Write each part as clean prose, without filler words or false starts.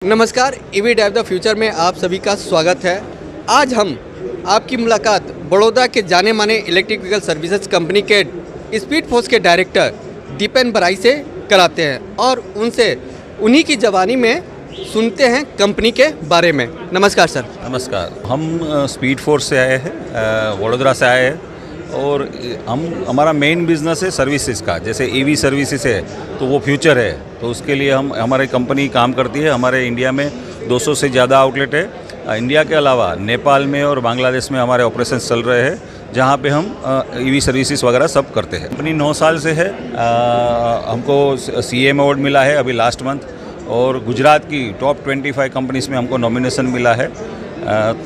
नमस्कार, EV drive the future में आप सभी का स्वागत है। आज हम आपकी मुलाकात बड़ौदा के जाने माने इलेक्ट्रिक व्हीकल सर्विसेज कंपनी के स्पीड फोर्स के डायरेक्टर दीपेन बराई से कराते हैं और उनसे उन्हीं की ज़बानी में सुनते हैं कंपनी के बारे में। नमस्कार सर। नमस्कार। हम स्पीड फोर्स से आए हैं, वडोदरा से आए हैं और हमारा मेन बिजनेस है सर्विसेज का। जैसे ईवी सर्विसेज है तो वो फ्यूचर है, तो उसके लिए हमारी कंपनी काम करती है। हमारे इंडिया में 200 से ज़्यादा आउटलेट है। इंडिया के अलावा नेपाल में और बांग्लादेश में हमारे ऑपरेशंस चल रहे हैं, जहाँ पे हम ईवी सर्विसेज वगैरह सब करते हैं। कंपनी 9 साल से है। हमको CM अवार्ड मिला है अभी लास्ट मंथ, और गुजरात की टॉप 25 कंपनीज में हमको नॉमिनेशन मिला है,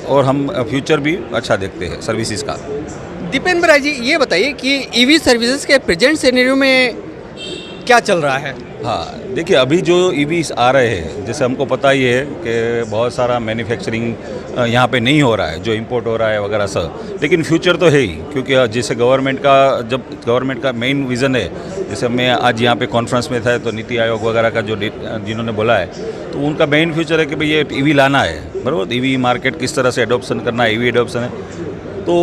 और हम फ्यूचर भी अच्छा देखते हैं सर्विसेज का। दीपेन बराई जी, ये बताइए कि ईवी सर्विसेज के प्रेजेंट सिनेरियो में क्या चल रहा है? हाँ, देखिए अभी जो ईवीज आ रहे हैं, जैसे हमको पता ही है कि बहुत सारा मैन्युफैक्चरिंग यहाँ पे नहीं हो रहा है, जो इंपोर्ट हो रहा है वगैरह सब, लेकिन फ्यूचर तो है ही। क्योंकि जैसे गवर्नमेंट का मेन विज़न है, जैसे मैं आज यहाँ पे कॉन्फ्रेंस में था तो नीति आयोग वगैरह का जिन्होंने बोला है, तो उनका मेन फ्यूचर है कि भाई ये ईवी लाना है, बराबर। ईवी मार्केट किस तरह से एडोप्शन करना है, ईवी एडोप्शन है। तो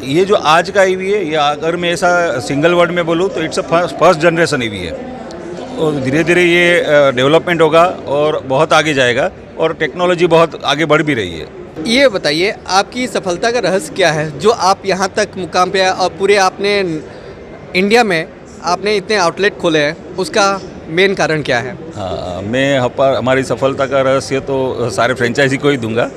ये जो आज का ईवी है, ये अगर मैं ऐसा सिंगल वर्ड में बोलूँ तो it's a first generation EV है। और धीरे धीरे ये डेवलपमेंट होगा और बहुत आगे जाएगा, और टेक्नोलॉजी बहुत आगे बढ़ भी रही है। ये बताइए, आपकी सफलता का रहस्य क्या है जो आप यहाँ तक मुकाम पे आए और पूरे आपने इंडिया में आपने इतने आउटलेट खोले हैं, उसका मेन कारण क्या है? हाँ, मैं हमारी सफलता का रहस्य तो सारे फ्रेंचाइजी को ही दूंगा,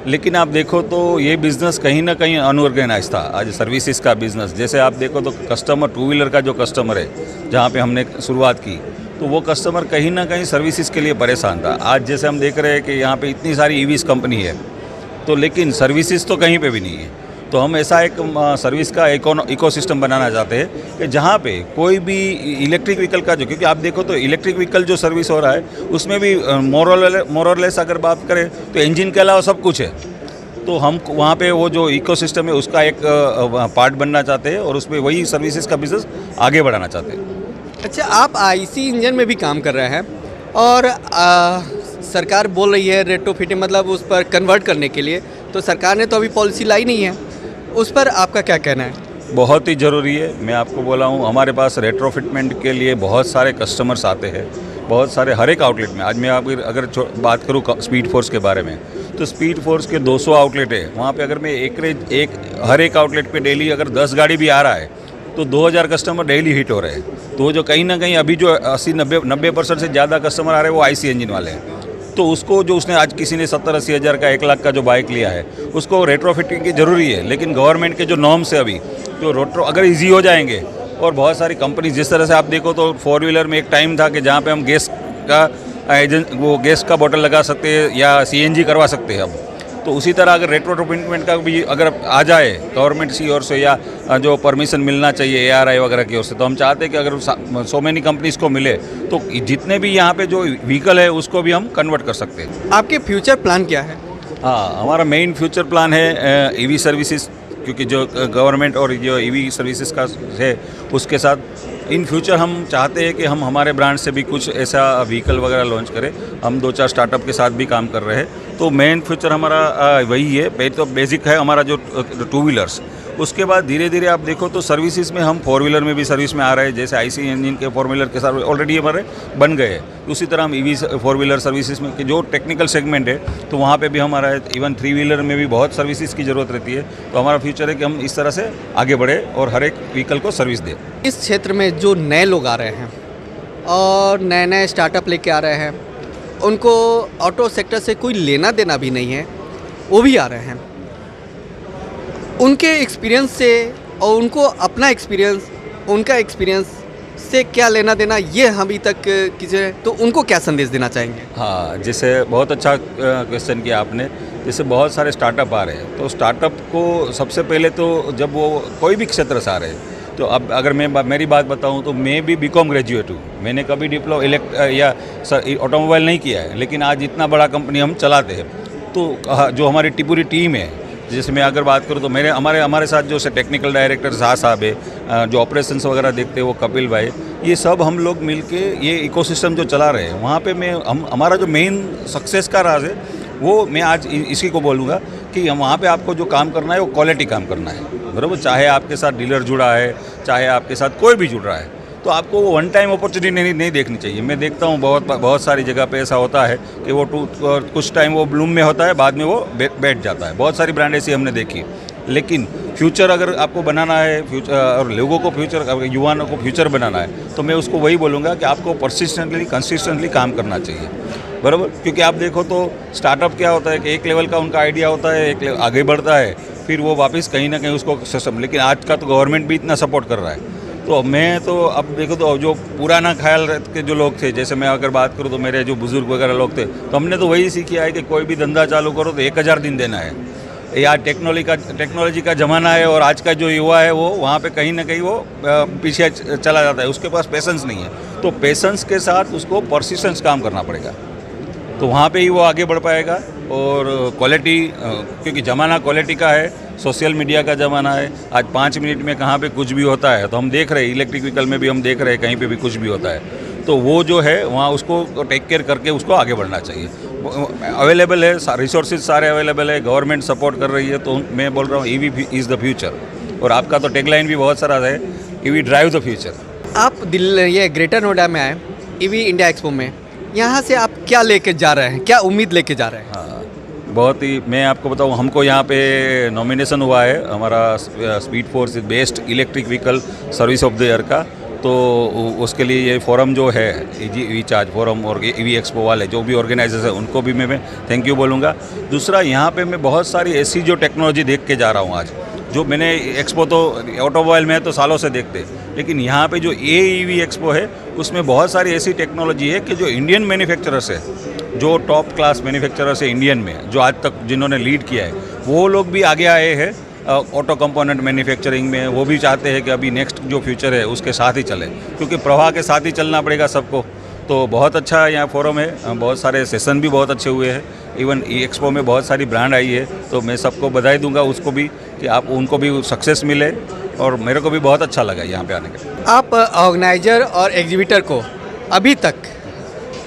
लेकिन आप देखो तो ये बिज़नेस कहीं ना कहीं अनऑर्गेनाइज था। आज सर्विसेज का बिज़नेस, जैसे आप देखो तो कस्टमर, टू व्हीलर का जो कस्टमर है, जहाँ पे हमने शुरुआत की, तो वो कस्टमर कहीं ना कहीं सर्विसेज के लिए परेशान था। आज जैसे हम देख रहे हैं कि यहाँ पे इतनी सारी ईवीज कंपनी है, तो लेकिन सर्विसेज तो कहीं पे भी नहीं है। तो हम ऐसा एक सर्विस का इकोसिस्टम बनाना चाहते हैं कि जहाँ पे कोई भी इलेक्ट्रिक व्हीकल का क्योंकि आप देखो तो इलेक्ट्रिक व्हीकल जो सर्विस हो रहा है, उसमें भी मोरलेस अगर बात करें तो इंजन के अलावा सब कुछ है। तो हम वहाँ पे वो जो इकोसिस्टम है उसका एक पार्ट बनना चाहते हैं, और उसमें वही सर्विसेज का बिजनेस आगे बढ़ाना चाहते हैं। अच्छा, आप IC इंजन में भी काम कर रहे हैं और सरकार बोल रही है रेट्रोफिटिंग, मतलब उस पर कन्वर्ट करने के लिए, तो सरकार ने तो अभी पॉलिसी लाई नहीं है, उस पर आपका क्या कहना है? बहुत ही ज़रूरी है। मैं आपको बोला हूँ, हमारे पास रेट्रोफिटमेंट के लिए बहुत सारे कस्टमर्स आते हैं, बहुत सारे हर एक आउटलेट में। आज मैं अगर बात करूँ स्पीड फोर्स के बारे में, तो स्पीड फोर्स के 200 आउटलेट है। वहाँ पे अगर मैं हर एक आउटलेट पे डेली अगर 10 गाड़ी भी आ रहा है, तो 2000 कस्टमर डेली हिट हो रहे हैं। तो जो कहीं ना कहीं अभी जो 80-90% से ज़्यादा कस्टमर आ रहे हैं वो IC इंजन वाले हैं। तो उसको जो उसने आज किसी ने 70-80 हज़ार का 1 लाख का जो बाइक लिया है, उसको रेट्रोफिटिंग की ज़रूरी है। लेकिन गवर्नमेंट के जो नॉर्म्स है अभी, जो रेट्रो अगर ईजी हो जाएंगे, और बहुत सारी कंपनी, जिस तरह से आप देखो तो 4 व्हीलर में एक टाइम था कि जहाँ पे हम गैस का बोतल लगा सकते हैं या CNG करवा सकते हैं अब। तो उसी तरह अगर रेट्रोफिटमेंट का भी अगर आ जाए गवर्नमेंट की ओर से, या जो परमिशन मिलना चाहिए ARI वगैरह की ओर से, तो हम चाहते हैं कि अगर सो मेनी कंपनीज को मिले तो जितने भी यहाँ पे जो व्हीकल है उसको भी हम कन्वर्ट कर सकते हैं। आपके फ्यूचर प्लान क्या है? हाँ, हमारा मेन फ्यूचर प्लान है ईवी सर्विसेज, क्योंकि जो गवर्नमेंट और जो ईवी सर्विसेज का है उसके साथ इन फ्यूचर हम चाहते हैं कि हम हमारे ब्रांड से भी कुछ ऐसा व्हीकल वगैरह लॉन्च करें। हम 2-4 स्टार्टअप के साथ भी काम कर रहे हैं। तो मेन फ्यूचर हमारा वही है। पहले तो बेसिक है हमारा जो 2 व्हीलर्स, उसके बाद धीरे धीरे आप देखो तो सर्विसेज में हम 4 व्हीलर में भी सर्विस में आ रहे हैं। जैसे IC इंजन के 4 व्हीलर के साथ ऑलरेडी हमारे बन गए। उसी तरह हम EV 4 व्हीलर सर्विसेज में जो टेक्निकल सेगमेंट है, तो वहाँ पे भी हमारा है। इवन 3 व्हीलर में भी बहुत सर्विसेज की ज़रूरत रहती है। तो हमारा फ्यूचर है कि हम इस तरह से आगे बढ़े और हर एक व्हीकल को सर्विस दें। इस क्षेत्र में जो नए लोग आ रहे हैं और नए नए स्टार्टअप लेके आ रहे हैं, उनको ऑटो सेक्टर से कोई लेना देना भी नहीं है, वो भी आ रहे हैं, उनके एक्सपीरियंस से और उनको अपना एक्सपीरियंस, उनका एक्सपीरियंस से क्या लेना देना, ये हम अभी तक किसी, तो उनको क्या संदेश देना चाहेंगे? हाँ, जैसे बहुत अच्छा क्वेश्चन किया आपने। जैसे बहुत सारे स्टार्टअप आ रहे हैं, तो स्टार्टअप को सबसे पहले तो जब वो कोई भी क्षेत्र से आ रहे हैं, तो अब अगर मैं मेरी बात बताऊं तो मैं भी BCom ग्रेजुएट हूँ। मैंने कभी या ऑटोमोबाइल नहीं किया है, लेकिन आज इतना बड़ा कंपनी हम चलाते हैं। तो जो हमारी पूरी टीम है, जैसे मैं अगर बात करूँ तो हमारे साथ जो टेक्निकल डायरेक्टर शाह साहब है, जो ऑपरेशंस वगैरह देखते हैं वो कपिल भाई, ये सब हम लोग मिलके ये इकोसिस्टम जो चला रहे हैं, वहाँ पे हमारा जो मेन सक्सेस का राज है वो मैं आज इसी को बोलूँगा कि वहाँ पे आपको जो काम करना है वो क्वालिटी काम करना है, बराबर। चाहे आपके साथ डीलर जुड़ा है, चाहे आपके साथ कोई भी जुड़ रहा है, तो आपको वो वन टाइम अपॉर्चुनिटी नहीं देखनी चाहिए। मैं देखता हूँ बहुत सारी जगह पे ऐसा होता है कि वो कुछ टाइम वो ब्लूम में होता है, बाद में वो बैठ जाता है। बहुत सारी ब्रांड ऐसी हमने देखी। लेकिन फ्यूचर अगर आपको बनाना है, फ्यूचर और लोगों को फ्यूचर, युवाओं को फ्यूचर बनाना है, तो मैं उसको वही बोलूँगा कि आपको परसिस्टेंटली कंसिस्टेंटली काम करना चाहिए, बराबर। क्योंकि आप देखो तो स्टार्टअप क्या होता है कि एक लेवल का उनका आइडिया होता है, एक आगे बढ़ता है, फिर वो वापस कहीं ना कहीं उसको सिस्टम, लेकिन आज का तो गवर्नमेंट भी इतना सपोर्ट कर रहा है। तो मैं तो अब देखो तो जो पुराना ख्याल के जो लोग थे, जैसे मैं अगर बात करूँ तो मेरे जो बुजुर्ग वगैरह लोग थे, तो हमने तो वही सीखा है कि कोई भी धंधा चालू करो तो 1000 दिन देना है। यार टेक्नोलॉजी का ज़माना है और आज का जो युवा है वो वहाँ पे कहीं ना कहीं वो पीछे चला जाता है, उसके पास पेशेंस नहीं है। तो पेशेंस के साथ उसको परसिस्टेंस काम करना पड़ेगा, तो वहाँ पे ही वो आगे बढ़ पाएगा। और क्वालिटी, क्योंकि ज़माना क्वालिटी का है, सोशल मीडिया का ज़माना है। आज 5 मिनट में कहाँ पे कुछ भी होता है, तो हम देख रहे हैं इलेक्ट्रिक व्हीकल में भी हम देख रहे हैं कहीं पे भी कुछ भी होता है। तो वो जो है वहाँ उसको टेक केयर करके उसको आगे बढ़ना चाहिए। अवेलेबल है, रिसोर्सेज सारे अवेलेबल है, गवर्नमेंट सपोर्ट कर रही है। तो मैं बोल रहा हूँ EV इज़ द फ्यूचर। और आपका तो टैगलाइन भी बहुत सारा है, EV ड्राइव द फ्यूचर। आप ये ग्रेटर नोएडा में आए EV इंडिया एक्सपो में, यहाँ से आप क्या लेके जा रहे हैं, क्या उम्मीद लेके जा रहे हैं? हाँ, बहुत ही, मैं आपको बताऊँ, हमको यहाँ पे नॉमिनेशन हुआ है हमारा speed force best electric vehicle service of the year का। तो उसके लिए ये फोरम जो है EV चार्ज फोरम और EV एक्सपो वाले जो भी ऑर्गेनाइजर्स हैं उनको भी मैं थैंक यू बोलूँगा। दूसरा, यहाँ पे मैं बहुत सारी ऐसी जो टेक्नोलॉजी देख के जा रहा हूँ आज, जो मैंने एक्सपो तो ऑटोमोबाइल में तो सालों से देखते, लेकिन यहाँ पे जो EV एक्सपो है उसमें बहुत सारी ऐसी टेक्नोलॉजी है कि जो इंडियन मैन्युफैक्चरर्स है, जो टॉप क्लास मैन्युफैक्चरर्स है इंडियन में, जो आज तक जिन्होंने लीड किया है, वो लोग भी आगे आए हैं ऑटो कंपोनेंट मैन्युफैक्चरिंग में। वो भी चाहते हैं कि अभी नेक्स्ट जो फ्यूचर है उसके साथ ही चले, क्योंकि प्रवाह के साथ ही चलना पड़ेगा सबको। तो बहुत अच्छा यहाँ फोरम है, बहुत सारे सेशन भी बहुत अच्छे हुए हैं। इवन एक्सपो में बहुत सारी ब्रांड आई है, तो मैं सबको बधाई दूंगा उसको भी कि आप उनको भी सक्सेस मिले, और मेरे को भी बहुत अच्छा लगा यहाँ पे आने का। आप ऑर्गेनाइजर और एग्जीबिटर को अभी तक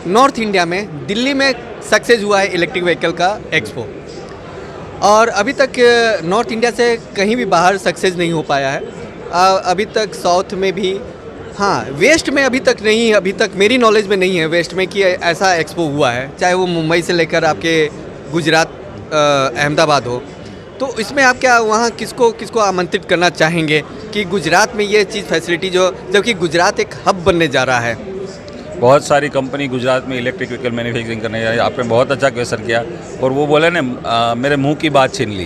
नॉर्थ इंडिया में, दिल्ली में सक्सेस हुआ है इलेक्ट्रिक व्हीकल का एक्सपो, और अभी तक नॉर्थ इंडिया से कहीं भी बाहर सक्सेस नहीं हो पाया है। अभी तक साउथ में भी, हाँ, वेस्ट में अभी तक नहीं, अभी तक मेरी नॉलेज में नहीं है वेस्ट में कि ऐसा एक्सपो हुआ है, चाहे वो मुंबई से लेकर आपके गुजरात अहमदाबाद हो। तो इसमें आप क्या वहाँ किसको आमंत्रित करना चाहेंगे कि गुजरात में ये चीज़ फैसिलिटी, जो जबकि गुजरात एक हब बनने जा रहा है? बहुत सारी कंपनी गुजरात में इलेक्ट्रिक व्हीकल मैन्युफैक्चरिंग करने जा रही है। आपने बहुत अच्छा क्वेश्चन किया, और वो बोले ना, मेरे मुंह की बात छीन ली।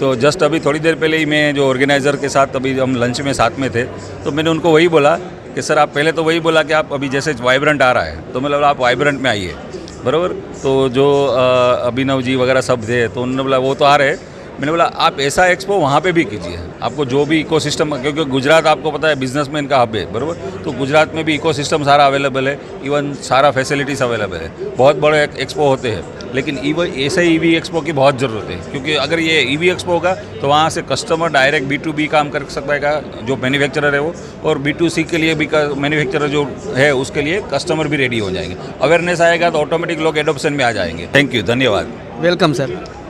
तो जस्ट अभी थोड़ी देर पहले ही मैं जो ऑर्गेनाइज़र के साथ अभी हम लंच में साथ में थे, तो मैंने उनको वही बोला कि सर, आप पहले तो वही बोला कि आप अभी जैसे वाइब्रेंट आ रहा है, तो मतलब आप वाइब्रेंट में आइए, बराबर। तो जो अभिनव जी वगैरह सब थे, तो उन्होंने बोला वो तो आ रहे। मैंने बोला आप ऐसा एक्सपो वहाँ पे भी कीजिए, आपको जो भी इकोसिस्टम, क्योंकि गुजरात आपको पता है बिजनेसमैन का हब है, बराबर। तो गुजरात में भी इकोसिस्टम सारा अवेलेबल है, इवन सारा फैसिलिटीज़ अवेलेबल है। बहुत बड़े एक्सपो होते हैं, लेकिन ऐसे EV एक्सपो की बहुत ज़रूरत है, क्योंकि अगर ये EV एक्सपो होगा तो वहाँ से कस्टमर डायरेक्ट B2B काम कर सकता है, जो मैन्युफैक्चरर है वो, और B2C के लिए भी मैन्युफैक्चरर जो है उसके लिए कस्टमर भी रेडी हो जाएंगे। अवेयरनेस आएगा तो ऑटोमेटिक लोग एडोप्शन में आ जाएंगे। थैंक यू, धन्यवाद। Welcome sir.